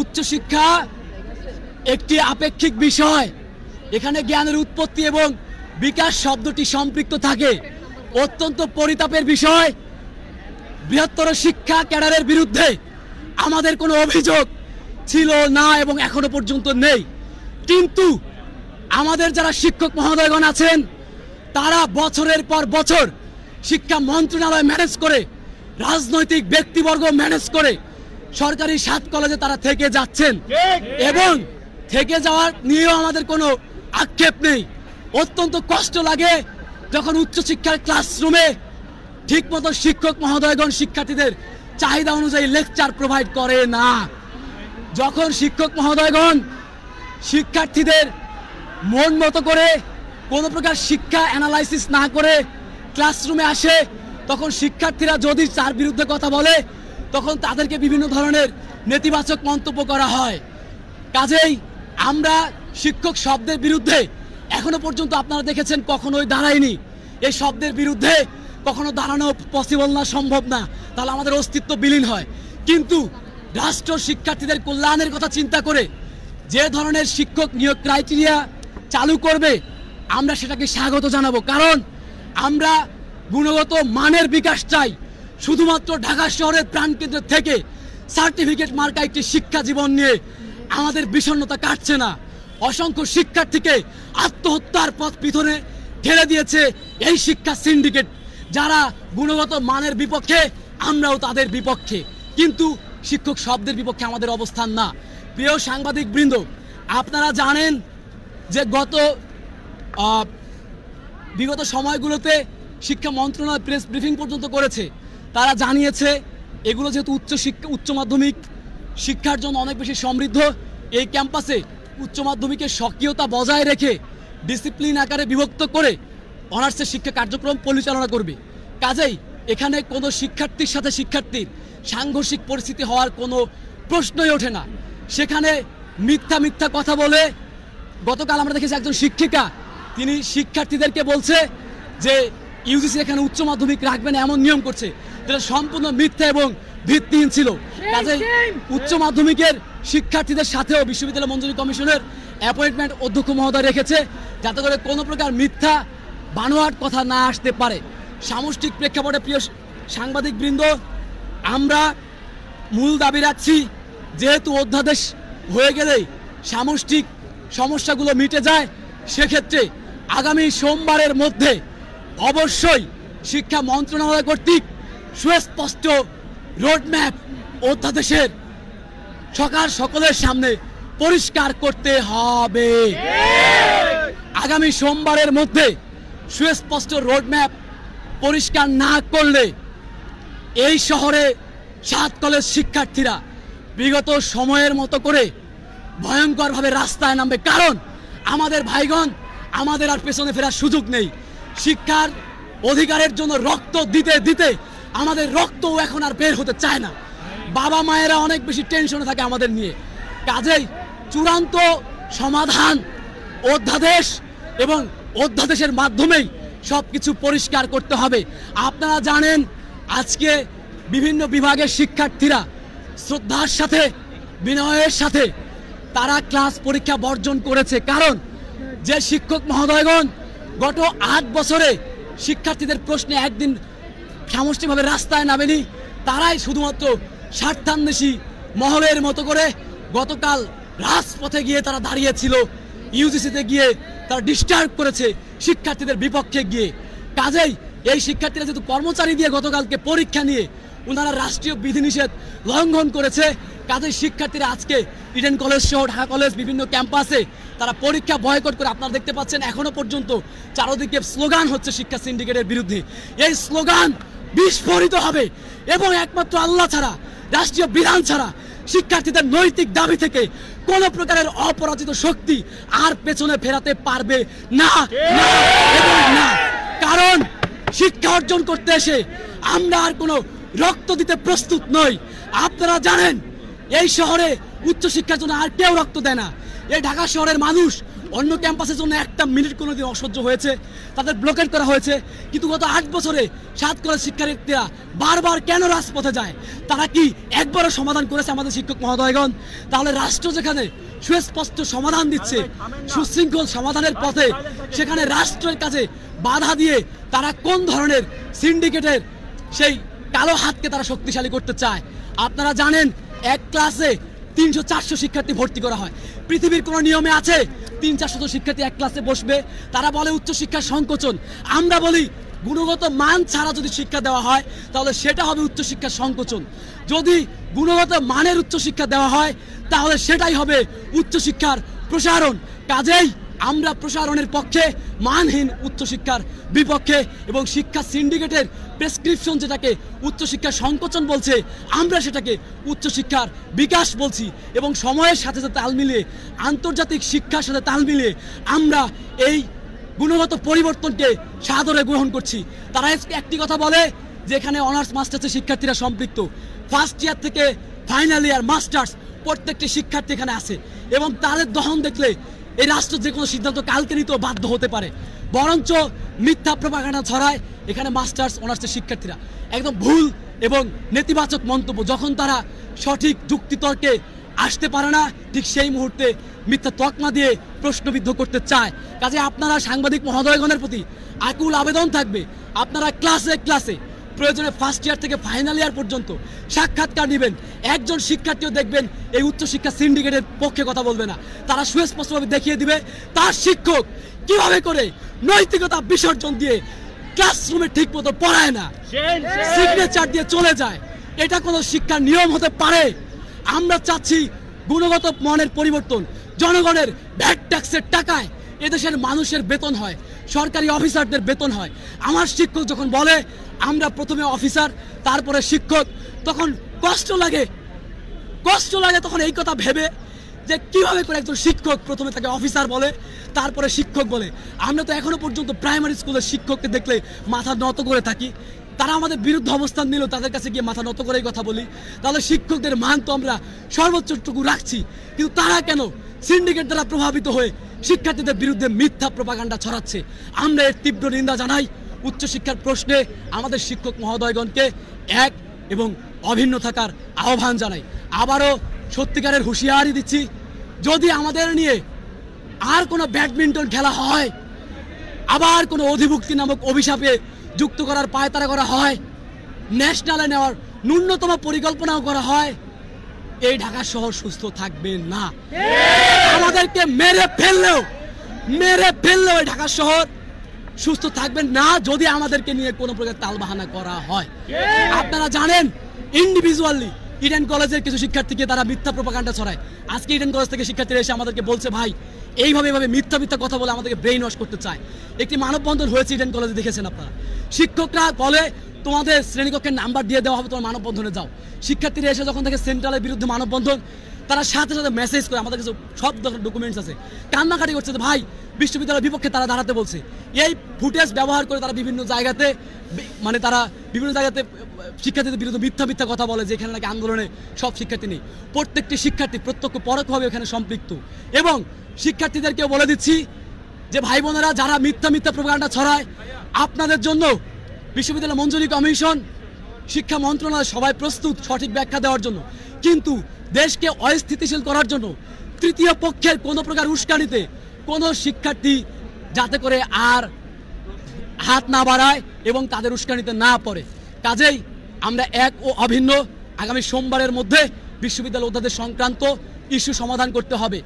উচ্চশিক্ষা একটি আপেক্ষিক বিষয়। এখানে জ্ঞানের উৎপত্তি এবং বিকাশ শব্দটি সম্পৃক্ত থাকে। অত্যন্ত পরিতাপের বিষয়, বৃহত্তর শিক্ষা ক্যাডারের বিরুদ্ধে আমাদের কোনো অভিযোগ ছিল না এবং এখনো পর্যন্ত নেই। কিন্তু আমাদের যারা শিক্ষক মহোদয়গণ আছেন তারা বছরের পর বছর শিক্ষা মন্ত্রণালয় ম্যানেজ করে, রাজনৈতিক ব্যক্তিবর্গ ম্যানেজ করে সরকারি 7 কলেজে তারা থেকে যাচ্ছেন এবং থেকে যাওয়ার নিয়েও আমাদের কোনো আক্ষেপ নেই। অত্যন্ত কষ্ট লাগে যখন উচ্চশিক্ষার ক্লাসরুমে ঠিকমতো শিক্ষক মহোদয়গণ শিক্ষার্থীদের চাহিদা অনুযায়ী লেকচার প্রোভাইড করে না। যখন শিক্ষক মহোদয়গণ শিক্ষার্থীদের মন মতো করে কোনো প্রকার শিক্ষা অ্যানালাইসিস না করে ক্লাসরুমে আসে, তখন শিক্ষার্থীরা যদি তার বিরুদ্ধে কথা বলে তখন তাদেরকে বিভিন্ন ধরনের নেতিবাচক মন্তব্য করা হয়। কাজেই আমরা শিক্ষক শব্দের বিরুদ্ধে এখনো পর্যন্ত আপনারা দেখেছেন কখনোই দাঁড়ায়নি। এই শব্দের বিরুদ্ধে কখনো দাঁড়ানো পসিবল না, সম্ভব না, তাহলে আমাদের অস্তিত্ব বিলীন হয়। কিন্তু রাষ্ট্র শিক্ষার্থীদের কল্যাণের কথা চিন্তা করে যে ধরনের শিক্ষক নিয়োগ ক্রাইটেরিয়া চালু করবে আমরা সেটাকে স্বাগত জানাবো। কারণ আমরা গুণগত মানের বিকাশ চাই। শুধুমাত্র ঢাকা শহরের প্রাণকেন্দ্র থেকে সার্টিফিকেট মার্কা একটি শিক্ষা জীবন নিয়ে আমাদের বিষণ্ণতা কাটছে না। অসংখ্য শিক্ষার্থীকে আত্মহত্যার পথ পিছনে ঠেলে দিয়েছে এই শিক্ষা সিন্ডিকেট, যারা গুণগত মানের বিপক্ষে, আমরাও তাদের বিপক্ষে। কিন্তু শিক্ষক শব্দের বিপক্ষে আমাদের অবস্থান না। প্রিয় সাংবাদিক বৃন্দ, আপনারা জানেন যে বিগত সময়গুলোতে শিক্ষা মন্ত্রণালয় প্রেস ব্রিফিং পর্যন্ত করেছে। তারা জানিয়েছে এগুলো যেহেতু উচ্চ মাধ্যমিক শিক্ষার জন্য অনেক বেশি সমৃদ্ধ, এই ক্যাম্পাসে উচ্চ মাধ্যমিকের স্বকীয়তা বজায় রেখে ডিসিপ্লিন আকারে বিভক্ত করে অনার্সের শিক্ষা কার্যক্রম পরিচালনা করবে। কাজেই এখানে কোনো শিক্ষার্থীর সাথে শিক্ষার্থীর সাংঘর্ষিক পরিস্থিতি হওয়ার কোনো প্রশ্নই ওঠে না। সেখানে মিথ্যা কথা বলে গতকাল আমরা দেখেছি একজন শিক্ষিকা, তিনি শিক্ষার্থীদেরকে বলছে যে ইউজিসি এখানে উচ্চ মাধ্যমিক রাখবে না, এমন নিয়ম করছে। যেটা সম্পূর্ণ মিথ্যা এবং ভিত্তিহীন ছিল। কাজেই উচ্চ মাধ্যমিকের শিক্ষার্থীদের সাথেও বিশ্ববিদ্যালয় মঞ্জুরি কমিশনের অ্যাপয়েন্টমেন্ট অধ্যক্ষ মহোদয় রেখেছে, যাতে করে কোনো প্রকার মিথ্যা বানোয়াট কথা না আসতে পারে। সামষ্টিক প্রেক্ষাপটে প্রিয় সাংবাদিক বৃন্দ, আমরা মূল দাবি রাখছি, যেহেতু অধ্যাদেশ হয়ে গেলেই সামষ্টিক সমস্যাগুলো মিটে যায়, সেক্ষেত্রে আগামী সোমবারের মধ্যে অবশ্যই শিক্ষা মন্ত্রণালয় কর্তৃক সুস্পষ্ট রোডম্যাপ অধ্যাদেশের সকলের সামনে পরিষ্কার করতে হবে। আগামী সোমবারের মধ্যে সুস্পষ্ট রোডম্যাপ পরিষ্কার না করলে এই শহরে 7 কলেজ শিক্ষার্থীরা বিগত সময়ের মতো করে ভয়ঙ্করভাবে রাস্তায় নামবে। কারণ আমাদের ভাইগণ, আমাদের আর পেছনে ফেরার সুযোগ নেই। শিক্ষার অধিকারের জন্য রক্ত দিতে দিতে আমাদের রক্তও এখন আর বের হতে চায় না। বাবা মায়েরা অনেক বেশি টেনশনে থাকে আমাদের নিয়ে। কাজেই চূড়ান্ত সমাধান অধ্যাদেশ এবং অধ্যাদেশের মাধ্যমেই সবকিছু পরিষ্কার করতে হবে। আপনারা জানেন আজকে বিভিন্ন বিভাগের শিক্ষার্থীরা শ্রদ্ধার সাথে, বিনয়ের সাথে তারা ক্লাস পরীক্ষা বর্জন করেছে। কারণ যে শিক্ষক মহোদয়গণ গত 8 বছরে শিক্ষার্থীদের প্রশ্নে একদিন সামষ্টিকভাবে রাস্তায় নামেনি, তারাই শুধুমাত্র স্বার্থান্বেষী মহলের মতো করে গতকাল রাজপথে গিয়ে তারা দাঁড়িয়েছিল, ইউজিসিতে গিয়ে তারা ডিস্টার্ব করেছে শিক্ষার্থীদের বিপক্ষে গিয়ে। কাজেই এই শিক্ষার্থীরা যেহেতু কর্মচারী দিয়ে গতকালকে পরীক্ষা নিয়ে ওনারা রাষ্ট্রীয় বিধিনিষেধ লঙ্ঘন করেছে, কাজেই শিক্ষার্থীরা আজকে ইডেন কলেজ সহ ঢাকা কলেজ বিভিন্ন ক্যাম্পাসে তারা পরীক্ষা বয়কট করে, আপনারা দেখতে পাচ্ছেন এখনো পর্যন্ত চারদিকে স্লোগান হচ্ছে শিক্ষা সিন্ডিকেটের বিরুদ্ধে। এই স্লোগান বিস্ফোরিত হবে এবং একমাত্র আল্লাহ ছাড়া, রাষ্ট্রীয় বিধান ছাড়া শিক্ষার্থীদের নৈতিক দাবি থেকে কোনো প্রকারের অপরাজিত শক্তি আর পেছনে ফেরাতে পারবে না, না এবং না। কারণ শিক্ষা অর্জন করতে এসে আমরা আর কোনো রক্ত দিতে প্রস্তুত নই। আপনারা জানেন এই শহরে উচ্চশিক্ষার জন্য আর কেউ রক্ত দেয় না। এই ঢাকা শহরের মানুষ অন্য ক্যাম্পাসের জন্য একটা মিনিট কোনোদিন অসহ্য হয়েছে, তাদের ব্লকেট করা হয়েছে, কিন্তু গত 8 বছরে 7 কলেজ শিক্ষার্থীরা বারবার কেন রাজপথে যায়? তারা কি একবারও সমাধান করেছে আমাদের শিক্ষক মহোদয়গণ? তাহলে রাষ্ট্র যেখানে সুস্পষ্ট সমাধান দিচ্ছে, সুশৃঙ্খল সমাধানের পথে, সেখানে রাষ্ট্রের কাছে বাধা দিয়ে তারা কোন ধরনের সিন্ডিকেটের সেই কালো হাতকে তারা শক্তিশালী করতে চায়? আপনারা জানেন এক ক্লাসে 300-400 শিক্ষার্থী ভর্তি করা হয়। পৃথিবীর কোন নিয়মে আছে 300-400 শিক্ষার্থী এক ক্লাসে বসবে? তারা বলে উচ্চশিক্ষার সংকোচন। আমরা বলি গুণগত মান ছাড়া যদি শিক্ষা দেওয়া হয় তাহলে সেটা হবে উচ্চশিক্ষার সংকোচন। যদি গুণগত মানের উচ্চশিক্ষা দেওয়া হয় তাহলে সেটাই হবে উচ্চশিক্ষার প্রসারণ। কাজেই আমরা প্রসারণের পক্ষে, মানহীন উচ্চশিক্ষার বিপক্ষে, এবং শিক্ষা সিন্ডিকেটের প্রেসক্রিপশন যেটাকে উচ্চশিক্ষার সংকোচন বলছে, আমরা সেটাকে উচ্চশিক্ষার বিকাশ বলছি। এবং সময়ের সাথে সাথে তাল মিলিয়ে, আন্তর্জাতিক শিক্ষার সাথে তাল মিলিয়ে আমরা এই গুণগত পরিবর্তনকে সাদরে গ্রহণ করছি। তারা একটি কথা বলে যে এখানে অনার্স মাস্টার্সের শিক্ষার্থীরা সম্পৃক্ত। ফার্স্ট ইয়ার থেকে ফাইনাল ইয়ার মাস্টার্স প্রত্যেকটি শিক্ষার্থী এখানে আছে, এবং তাদের দহন দেখলে এই রাষ্ট্র যে কোনো সিদ্ধান্ত কালকে নিতেও বাধ্য হতে পারে। বরঞ্চ মিথ্যা প্রপাগান্ডা ছড়ায় এখানে মাস্টার্স অনার্সের শিক্ষার্থীরা। একদম ভুল এবং নেতিবাচক মন্তব্য, যখন তারা সঠিক যুক্তিতর্কে আসতে পারে না, ঠিক সেই মুহূর্তে মিথ্যা তকমা দিয়ে প্রশ্নবিদ্ধ করতে চায়। কাজে আপনারা সাংবাদিক মহোদয়গণের প্রতি আকুল আবেদন থাকবে, আপনারা ক্লাসে ক্লাসে প্রয়োজনে ফার্স্ট ইয়ার থেকে ফাইনাল ইয়ার পর্যন্ত সাক্ষাৎকার নেবেন। একজন শিক্ষার্থীও দেখবেন এই উচ্চশিক্ষা সিন্ডিকেটের পক্ষে কথা বলবে না। তারা সুস্পষ্টভাবে দেখিয়ে দিবে তার শিক্ষক কিভাবে করে নৈতিকতা বিসর্জন দিয়ে ক্লাসরুমে ঠিক মতো পড়ায় না, সিগনেচার দিয়ে চলে যায়। এটা কোনো শিক্ষার নিয়ম হতে পারে? আমরা চাচ্ছি গুণগত মানের পরিবর্তন। জনগণের ভ্যাট ট্যাক্সের টাকায় এদেশের মানুষের বেতন হয়, সরকারি অফিসারদের বেতন হয়। আমার শিক্ষক যখন বলে আমরা প্রথমে অফিসার তারপরে শিক্ষক, তখন কষ্ট লাগে তখন এই কথা ভেবে যে কিভাবে করে একজন শিক্ষক প্রথমে তাকে অফিসার বলে, তারপরে শিক্ষক বলে। আমরা তো এখনো পর্যন্ত প্রাইমারি স্কুলের শিক্ষককে দেখলে মাথা নত করে থাকি। তারা আমাদের বিরুদ্ধে অবস্থান নিল, তাদের কাছে গিয়ে মাথা নত করেই কথা বলি। তাহলে শিক্ষকদের মান তো আমরা সর্বোচ্চটুকু রাখছি, কিন্তু তারা কেন সিন্ডিকেট দ্বারা প্রভাবিত হয়ে শিক্ষার্থীদের বিরুদ্ধে মিথ্যা প্রপাগান্ডা ছড়াচ্ছে? আমরা এর তীব্র নিন্দা জানাই। উচ্চশিক্ষার প্রশ্নে আমাদের শিক্ষক মহোদয়গণকে এক এবং অভিন্ন থাকার আহ্বান জানাই। আবারও সত্যিকারের হুঁশিয়ারি দিচ্ছি, যদি আমাদের নিয়ে আর কোনো ব্যাডমিন্টন খেলা হয়, আবার কোনো অধিভুক্তি নামক অভিশাপে যুক্ত করার পায়তারা করা হয়, ন্যাশনালে নেওয়ার ন্যূনতম পরিকল্পনাও করা হয়, এই ঢাকা শহর সুস্থ থাকবে না। আমাদেরকে মেরে ফেললেও এই ঢাকা শহর সুস্থ থাকবেন না যদি আমাদেরকে নিয়ে কোনো প্রকার তালবাহানা করা হয়। আপনারা জানেন ইন্ডিভিজুয়ালি ইডেন কলেজের কিছু শিক্ষার্থীকে তারা মিথ্যা প্রপাগান্ডা ছড়ায়। আজকে ইডেন কলেজ থেকে শিক্ষার্থীরা এসে আমাদেরকে বলছে, ভাই এইভাবে মিথ্যা কথা বলে আমাদেরকে ব্রেইন ওয়াশ করতে চায়। একটি মানববন্ধন হয়েছে ইডেন কলেজে, দেখেছেন আপনারা। শিক্ষকরা বলে তোমাদের শ্রেণীকক্ষের নাম্বার দিয়ে দেওয়া হবে, তোমার মানববন্ধনে যাও। শিক্ষার্থীরা এসে যখন থেকে সেন্ট্রালের বিরুদ্ধে মানববন্ধন, তারা সাথে সাথে মেসেজ করে, আমাদের কাছে সব ডকুমেন্টস আছে, কান্নাকাটি করছে যে ভাই বিশ্ববিদ্যালয়ের বিপক্ষে তারা দাঁড়াতে বলছে। এই ফুটেজ ব্যবহার করে তারা বিভিন্ন জায়গাতে শিক্ষার্থীদের বিরুদ্ধে মিথ্যা কথা বলে, যে এখানে নাকি আন্দোলনে সব শিক্ষার্থী নেই। প্রত্যেকটি শিক্ষার্থী প্রত্যক্ষ পরোক্ষভাবে এখানে সম্পৃক্ত। এবং শিক্ষার্থীদেরকেও বলে দিচ্ছি যে ভাই বোনেরা, যারা মিথ্যা প্রপাগান্ডা ছড়ায়, আপনাদের জন্য বিশ্ববিদ্যালয় মঞ্জুরি কমিশন, শিক্ষা মন্ত্রণালয় সবাই প্রস্তুত সঠিক ব্যাখ্যা দেওয়ার জন্য। কিন্তু দেশকে অস্থিতিশীল করার জন্য তৃতীয় পক্ষের কোনো প্রকার উস্কানিতে কোনো শিক্ষার্থী যাতে করে আর হাত না বাড়ায় এবং তাদের উস্কানিতে না পড়ে। কাজেই আমরা এক ও অভিন্ন আগামী সোমবারের মধ্যে বিশ্ববিদ্যালয় অধ্যাদেশ সংক্রান্ত ইস্যু সমাধান করতে হবে।